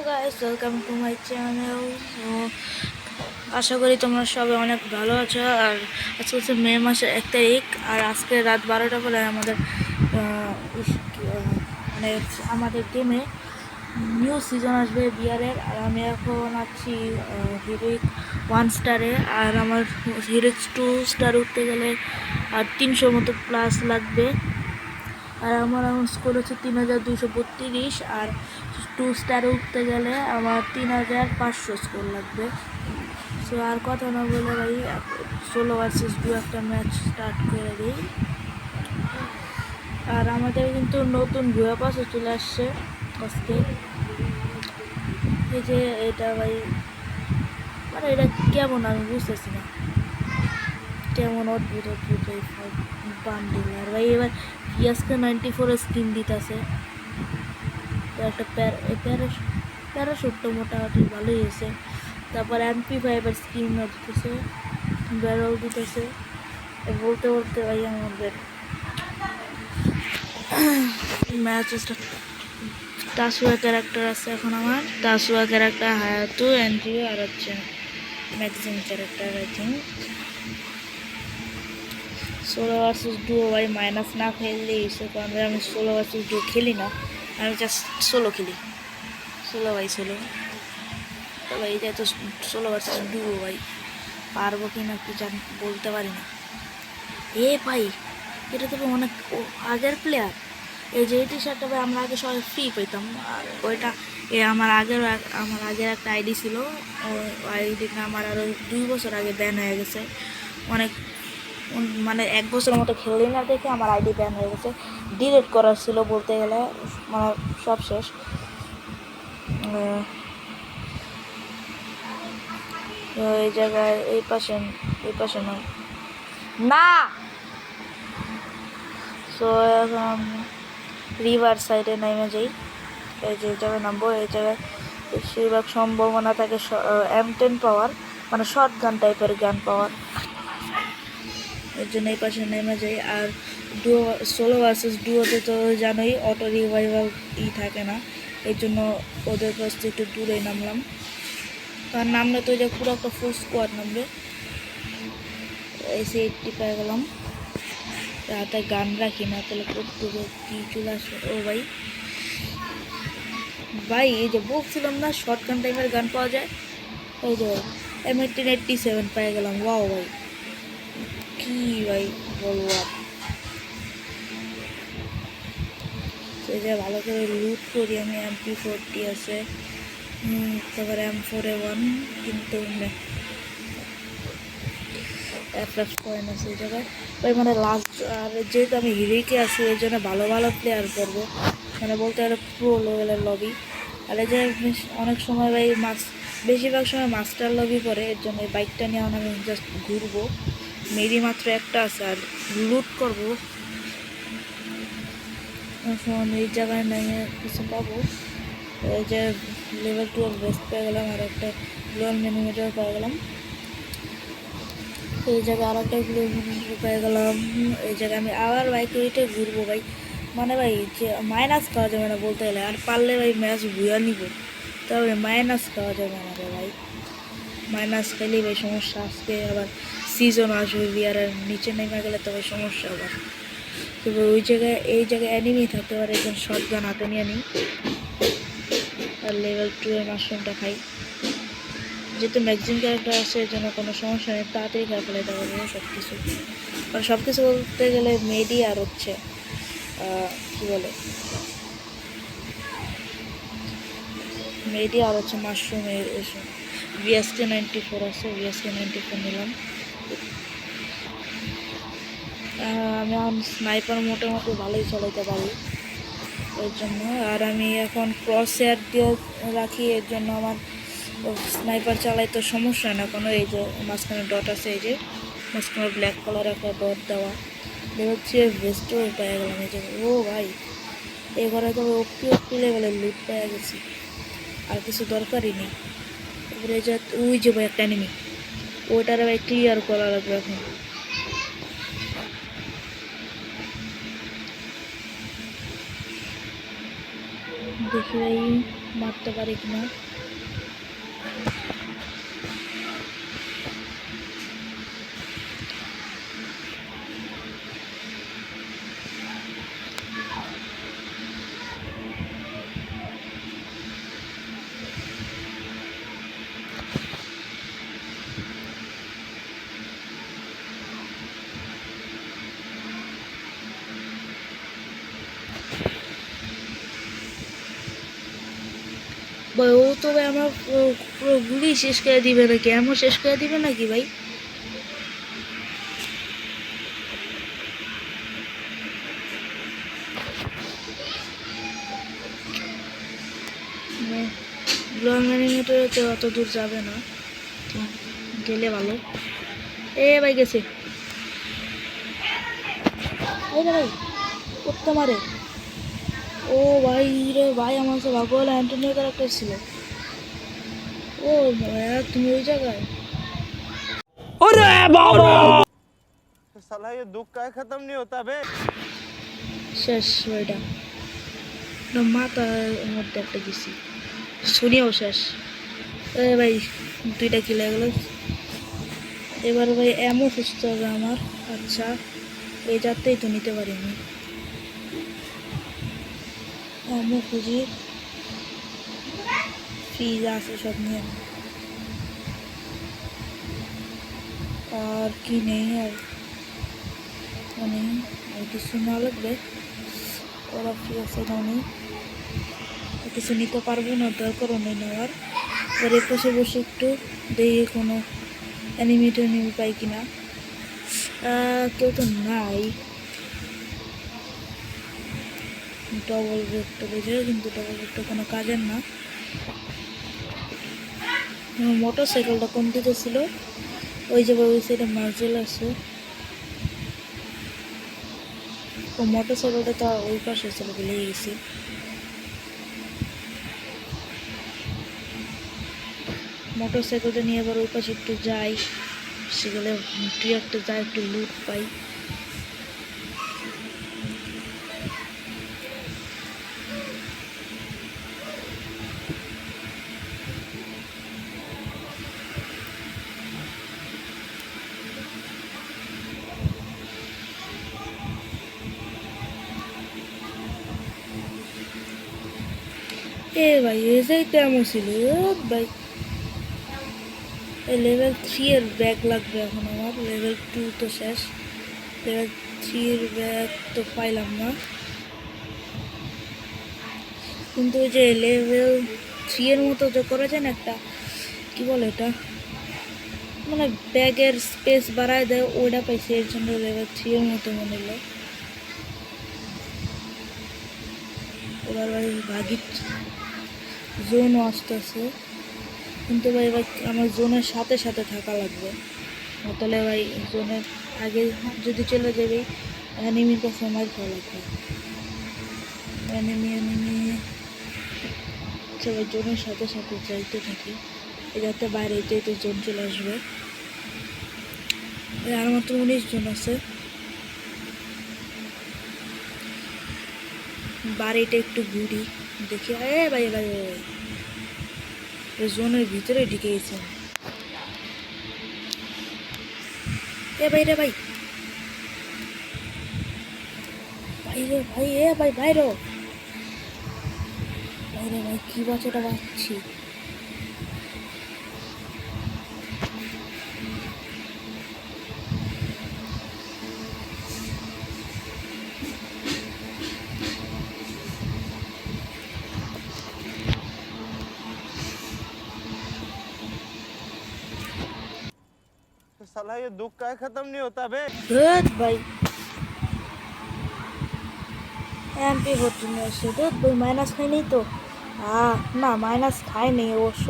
Guys, welcome to my channel. তো আশা করি তোমরা সবাই অনেক ভালো আছো। আর আজকে হচ্ছে মে মাসের 1 তারিখ, আর আজকে রাত 12টা করে আমাদের মানে আমাদের গেমে নিউ সিজন আসবে বিয়ারের। আর আমি এখন আছি হিরোইক 1 স্টারে, আর আমার হিরোইক 2 স্টার উঠতে গেলে আর 300 মতো প্লাস লাগবে। আর আমার এখন স্কোর হচ্ছে 3232, আর 2 স্টারে উঠতে গেলে আমার 3500 স্কোর লাগবে। সো আর কথা না বলে ভাই সোলো ভার্সেস ডু একটা ম্যাচ স্টার্ট করে দিই। আর আমাদের কিন্তু নতুন ভুয়া পাসও চলে আসছে আজকে। এই যে এটা ভাই, মানে এটা কেমন আমি বুঝতেছি না, কেমন অদ্ভুত অদ্ভুত এই বান্ডিল। আর ভাই এবার ইয়াসকে 94 স্কিন দিতেছে, একটা প্যারাশুটটা মোটামুটি ভালোই হয়েছে। তারপর MP5 স্কিনও দিতেছে, ব্যারল দিতেছে। বলতে বলতে ভাই আমাদের ম্যাচ টাসুয়া ক্যারেক্টার আছে এখন আমার। টাসুয়া ক্যারেক্টার, হায়াতু, এনজিও, আর হচ্ছে Maxim character I think. Solo versus duo ভাই মাইনাস না খেললে এসে, কারণ আমি সোলো ভার্সেস ডুও খেলি না, আমি জাস্ট সোলো খেলি। সোলো ভাই সোলো, তো ভাই এটা তো সোলো ভার্সেস ডুও ভাই, পারবো কি না কি বলতে পারি না। এ ভাই এটা তো অনেক আগের প্লেয়ার। এই যে টি শার্টটা ভাই আমরা আগে সবাই ফ্রি পেতাম, আর ওইটা আমার আগের একটা আইডি ছিল। আইডিটা আমার আরও 2 বছর আগে ব্যান হয়ে গেছে। অনেক মানে 1 বছরের মতো খেললি না দেখে আমার আইডি ব্যান হয়ে গেছে। ডিলিট করার ছিল বলতে গেলে, মানে সব শেষ। এই জায়গায় এই পাশে নয় না। সো এখন রিভার সাইডে নেমে যাই। এই যে জায়গায় নামবো, এই জায়গায় বেশিরভাগ সম্ভাবনা থাকে M10 পাওয়ার, মানে শর্ট গান টাইপের গান পাওয়ার। এর জন্য এই পাশে নেমে যাই। আর ডুও, সোলো ভার্সেস ডুওতে তো জানোই অটো রিভাইভাল থাকে না, এই জন্য ওদের কাছ থেকে একটু দূরে নামলাম। তার নামলে তো যে পুরো একটা ফুল স্কোয়াড নামবে। এসে 80 পেয়ে গেলাম। হাতে গান রাখি না, তাহলে করতে কি চলে আসবে। ও ভাই ভাই এই যে বলছিলাম না শর্ট গান টাইপের গান পাওয়া যায়, ওই যে M1887 পেয়ে গেলাম। ওয়াও ভাই, কি ভাই বলবো আর। সেই যে ভালো করে লুট করি আমি। MP40 আছে, তারপরে M4A1, কিন্তু FF কয়েন আছে এই জায়গায় ভাই। মানে লাস্ট, আর যেহেতু আমি হিরোইকে আছি এই জন্য ভালো ভালো প্লেয়ার করবো, মানে বলতে গেলে প্রো লেভেলের লবি। আর এই যে অনেক সময় ভাই বেশিরভাগ সময় মাস্টার লবি করে, এর জন্য এই বাইকটা নিয়ে আমি জাস্ট ঘুরবো। মেরি মাত্র একটা আছে, আর লুট করবো। এখন এই জায়গায় নেমে কিছু পাবো। এই যে লেভেল 12 বেস্ট পেয়ে গেলাম, আর একটা গ্লোয়াল মিনিমিটার পেয়ে গেলাম। এই জায়গায় আর একটা কিলোমিটার পেয়ে গেলাম। এই জায়গায় আমি আবার বাইকে উঠে ঘুরবো ভাই। মানে ভাই যে মাইনাস খাওয়া যাবে না বলতে গেলে, আর পারলে ভাই ম্যাচ ভুয়া নিব, তবে মাইনাস খাওয়া যাবে না রে ভাই। মাইনাস খেলেই ভাই সমস্যা। আজকে আবার সিজন আসবে বিয়ারের, নিচে নেমে গেলে তবে সমস্যা আবার। তবে এই জায়গায় অ্যানিমি থাকতে পারে, একজন শর্ট গান হাতে নিয়ে নিই, আর লেভেল 2 এর মাশরুমটা খাই। যেহেতু ম্যাক্সিম ক্যারেক্টার আছে এর জন্য কোনো সমস্যা নেই, তাড়াতাড়ি খেলা ফেলাইতে পারবো সব কিছু। আর সব কিছু বলতে গেলে মেডি, আর হচ্ছে কী বলে মেডি, আর হচ্ছে মাশরুম। VSK 94 আছে, VSK 94 নিলাম। আমি এখন স্নাইপার মোটামুটি ভালোই চালাইতে পারি এর জন্য। আর আমি এখন ক্রস এয়ার দিয়ে রাখি, এর জন্য আমার স্নাইপার চালাই তো সমস্যা না কোনো। এই যে মাঝখানে ডট আছে, এই যে মাঝখানে ব্ল্যাক কালার একটা ডট দেওয়া, হচ্ছে ভেস্টও পেয়ে গেলাম। এই যে ও ভাই, এই ঘরে তো ওপি লেভেলের লুট পেয়ে গেছি, আর কিছু দরকারই নেই। তারপরে যে ওই যে ভাই একটা এনিমি, ওইটার ভাই ক্লিয়ার করা লাগবে এখন। দেখি ভাই মারতে পারি কিনা। ভাই ও তো ভাই আমার পুরো গুলি শেষ করে দিবে নাকি, এমন শেষ করে দিবে নাকি ভাই? লং অ্যানিমেটরে তো অত দূর যাবে না, গেলে ভালো। এ ভাই গেছে, এই রে ভাই করতে মারে। ও ভাই রে ভাই, আমার তো ভাগ্য অ্যান্টোনিও ক্যারেক্টার ছিল। ও ভাইয়া তুমি ওই জায়গায়। अरे बाबा साला ये दुख का खत्म नहीं होता बे। শেষ ওইটা, মাথার মধ্যে একটা গেছি, শুনিও শেষ। এ ভাই দুইটা কিলো গেল। এবার ভাই এমন খুঁজতে হবে আমার। আচ্ছা এই যাত্রাই তো নিতে পারিনি, এমন খুঁজি। ফ্রিজ আছে সব নিয়ে, আর কি নেই, আর নেই, আর কিছু না লাগবে। ওরা ফ্রি আছে না, নেই কিছু নিতে পারবো না, দরকারও নেই নেওয়ার। এর পাশে বসে একটু দেখি কোনো অ্যানিমি ট্যানিমি পাই কিনা। কেউ তো নাই। ডবল ব্রেকটা বেজে, কিন্তু ডবল ব্রেকটা কোনো কাজের না। মোটর সাইকেলটা কম দিতেছিল, ওই যে ওই সাইডে মার্জেল আছে। ও মোটর সাইকেলটা তো ওই পাশে ছিল, ভুলে গেছি। মোটর সাইকেলটা নিয়ে আবার ওই পাশে একটু যাই, সেগুলো তুই একটা যাই, একটু লুট পাই। এ ভাই এটাই কেমন ছিল ভাই। লেভেল 3 এর ব্যাগ লাগবে এখন আমার, লেভেল 2 তো শেষ, লেভেল 3 এর ব্যাগ তো পাইলাম না। কিন্তু ওই যে লেভেল 3 এর মতো যে করা যায় না একটা, কি বলে এটা, মানে ব্যাগের স্পেস বাড়ায় দেয়, ওইটা পাইছি, এর জন্য লেভেল 3 এর মতো মনে হলো। এবার ভাই ভাগি, জোনও আসতেছে, কিন্তু ভাই ভাই আমার জোনের সাথে সাথে থাকা লাগবে, তাহলে ভাই জোনের আগে যদি চলে যাবে অ্যানিমির কাছে মার খাওয়া লাগবে। অ্যানিমি অ্যানিমি, আচ্ছা ভাই জোনের সাথে সাথে যাইতে থাকি, যাতে বাইরে যেতে জোন চলে আসবে। আর মাত্র 19 জন আছে, বাড়িটা একটু ঘুরি দেখি। এ ভাই ভাই ভাই জোনের ভিতরে ঢুকে গেছে। এ ভাই রে ভাই, বাইরে ভাই, এ ভাই বাইরে বাইরে ভাই, কি বাচ্চাটা বাচ্ছি। साला ये दुख का खत्म नहीं होता बे। ভাই এমপি ভর্তি নিয়ে আসছে, ভাই মাইনাস খাইনি তো। না মাইনাস খাইনি অবশ্য,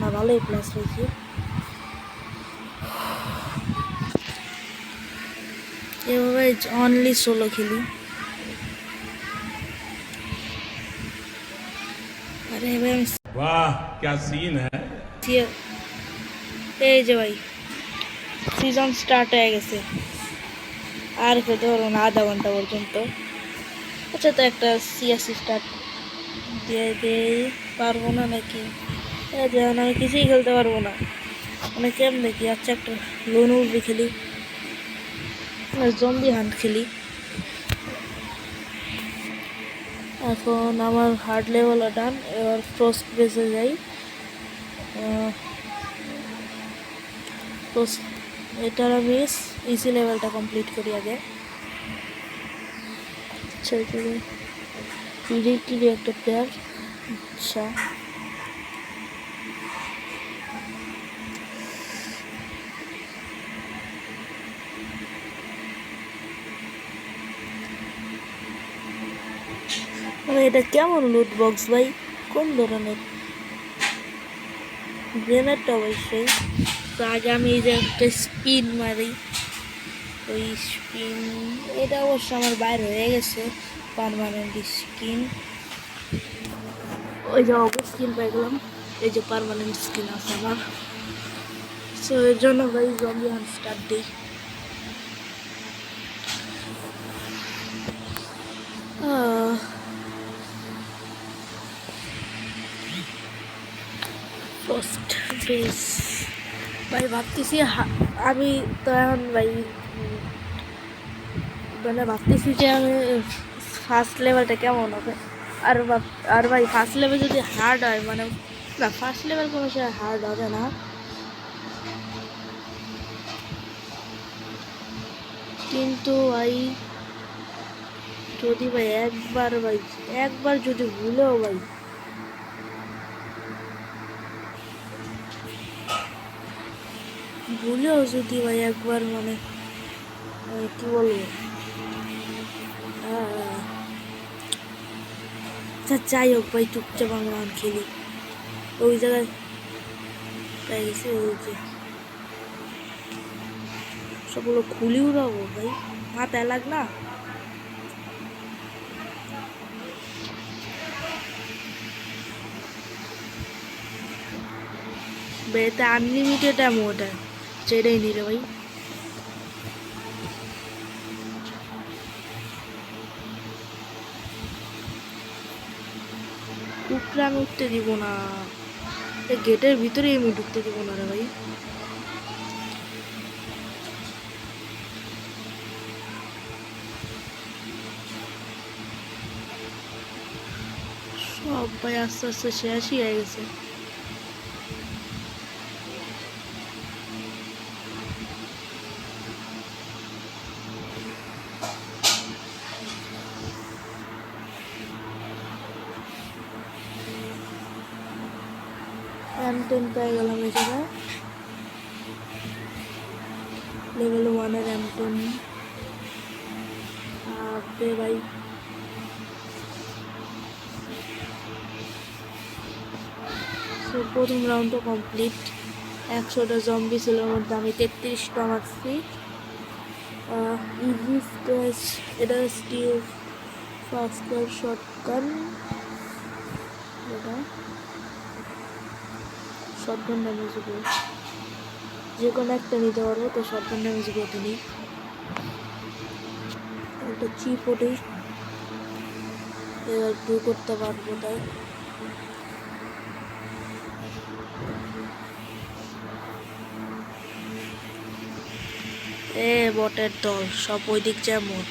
না ভালোই প্লাস হয়েছে। এভাবে অনলি 16 খেলি। আরে ভাই আমি वाह क्या सीन है। এই যে ভাই সিজন স্টার্ট হয়ে গেছে, আর ধরুন আধা ঘন্টা পর্যন্ত। আচ্ছা তো একটা সিএসসি স্টার্ট দিয়ে দিয়ে পারবো না নাকি? যেমন আমি কিছুই খেলতে পারবো না, মানে কেমন দেখি। আচ্ছা একটা লোন উঠবে খেলি, জম্বি হান্ট খেলি। এখন আমার হার্ড লেভেল ডান, এবার ফ্রস্ট বেসে যাই। ফ্রস্ট এটার আমি ইজি লেভেলটা কমপ্লিট করি আগে। আচ্ছা এখানে পিডিটির একটা প্লেয়ার। আচ্ছা মানে এটা কেমন লুট বক্স ভাই, কোন ধরনের? গ্রেনেডটা অবশ্যই। তো আগে আমি এই যে একটা স্পিন মারি, ওই স্পিন, এটা অবশ্য আমার বাইরে হয়ে গেছে পার্মানেন্ট স্কিন। ওই যে অবশ্য স্কিন পেয়ে গেলাম, এই যে পার্মানেন্ট স্কিন আছে আমার। সো এর জন্য ভাই জম্বি হান্ট স্টার্ট দিই। ফার্স্ট বেস ভাই ভাবতেছি আমি তো এখন ভাই মানে ভাবতেছি যে আমি ফার্স্ট লেভেলটা কেমন হবে। আর ভাই ফার্স্ট লেভেল যদি হার্ড হয়, মানে না ফার্স্ট লেভেল কোনো সময় হার্ড হবে না, কিন্তু ভাই যদি ভাই একবার যদি ভুলেও ভাই যদি ভাই একবার মানে কি বলবো, আচ্ছা যাই হোক ভাই, চুপচাপ আমরা খেলি। ওই জায়গায় পেয়ে গেছি, ওই যে সবগুলো খুলি উড়াবো ভাই, মাথায় লাগ না। বেতে আনলিমিটেড এমন ওটা, সেটাই নিলে ভাই। উপরে আমি উঠতে দিব না, গেটের ভিতরে আমি ঢুকতে দিব না রে ভাই। সব ভাই আস্তে আস্তে শেষই হয়ে গেছে। M10 পেয়ে গেলাম এই জায়গায়, লেভেল 1-এর M10। আবে ভাই প্রথম রাউন্ডও কমপ্লিট। 100টা জম্বি ছিল, ওর মধ্যে আমি 33টা মারছি। ইজি স্ক্র্যাচ, এটা স্টিল ফাস্টার শটগান, এটা শটগান ড্যামেজ উপর যে কোনো একটা নিতে পারবো, তো শটগান ড্যামেজ উপর নিই। একটা চিপ ওঠে, এবার ডু করতে পারবো তাই। বটের দল সব ওই দিক যেমন,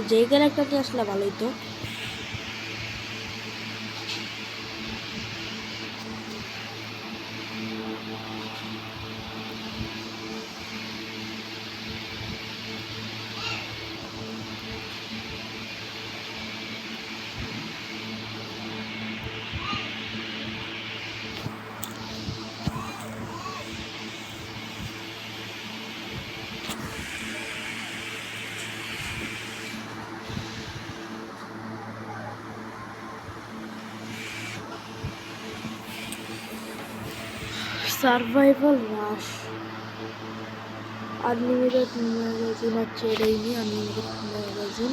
যেই ক্যারেক্টারটি আসলে ভালোই তো। সার্ভাইভাল রাশ, আনলিমিটেড ম্যাগাজিন হচ্ছে এটাই নিই, আনলিমিটেড ম্যাগাজিন।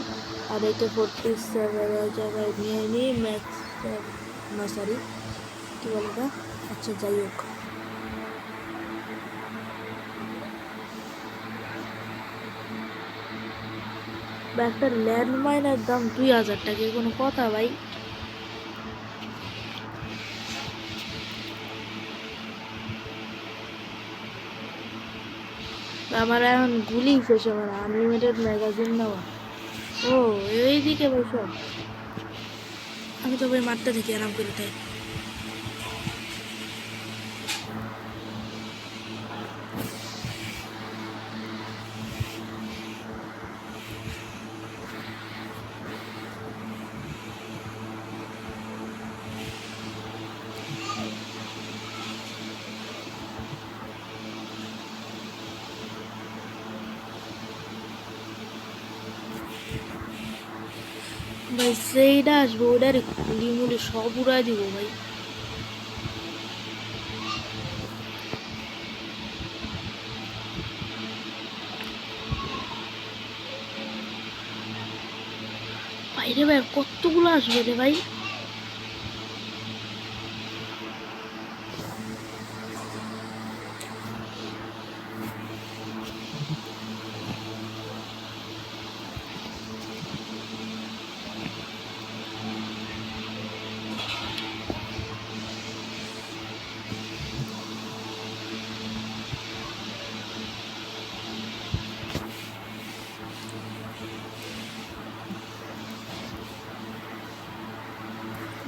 আর এটা 47 জায়গায় নিয়ে নিই ম্যাক্স, না সরি কী বলে না, আচ্ছা যাই হোক। বা একটা ল্যান্ডমাইনের দাম 2000 টাকা, কোনো কথা ভাই? আমার এখন গুলি শেষ, আমার আনলিমিটেড ম্যাগাজিন নেওয়া। ও এইদিকে ভাই সব, আমি তো ভাই মারতে থাকি আরাম করে তাই। ভাই সেইটা আসবো, ওটারে গুলি মুলি সব উড়াই দিব ভাই। বাইরে ভাই কতগুলো আসবে রে ভাই?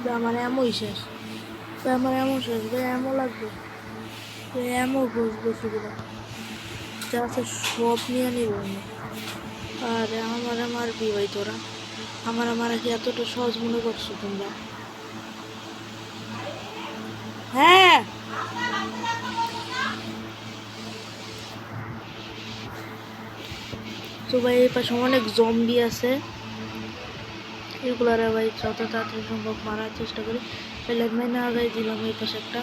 ভাই আমার এমনই শেষ, ভাই আমার এমন শেষ, ভাই এমন লাগবে, ভাই এমন বসবো সেগুলো যা আছে সব নিয়ে নিব আমি। আর আমার মারবি ভাই তোরা, আমার কি এতটা সহজ মনে করছো তোমরা? হ্যাঁ তো ভাই এই পাশে অনেক জম্বি আছে, এগুলারে ভাই যত তাড়াতাড়ি সম্ভব মারার চেষ্টা করি। ল্যান্ডমাইনে আগাই দিলাম এই পাশে একটা,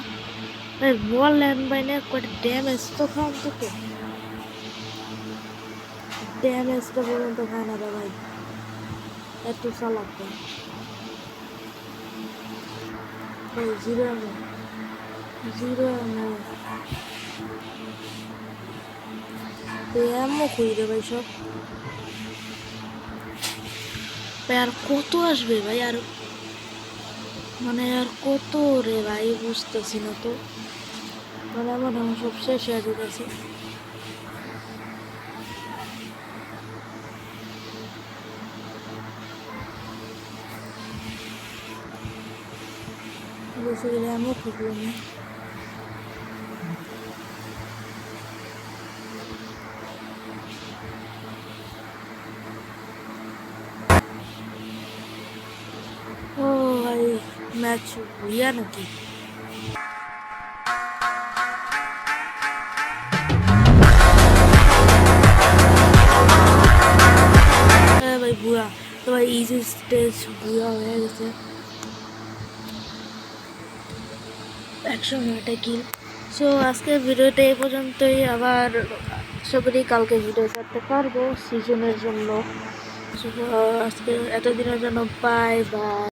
ভাই বল ল্যান্ডমাইনে কয়টা ড্যামেজ তো খান তোকে, ড্যামেজটা পর্যন্ত খায় না রে ভাই, এত চালাক ভাই। ভাই জিরো এমো, জিরো এমো, এমো কই রে ভাই সব? ভাই আর কত আসবে ভাই? আর মানে আর কত রে ভাই, বুঝতেছি না তো, মানে আমার এখন সব শেষ হয়ে যেতেছে। বেশি গেলে এমন খুঁজবো না। ও ভাই ম্যাচ ভুইয়া নাকি? হ্যাঁ ভাই ভুয়া, তো ভাই ইজি স্টেজ ভুয়া হয়ে গেছে, 109টা কিল। সো আজকের ভিডিওটা এই পর্যন্তই, আবার আশা করি কালকে ভিডিও করতে পারবো সিজনের জন্য। আজকে এতদিনের জন্য বাই বাই।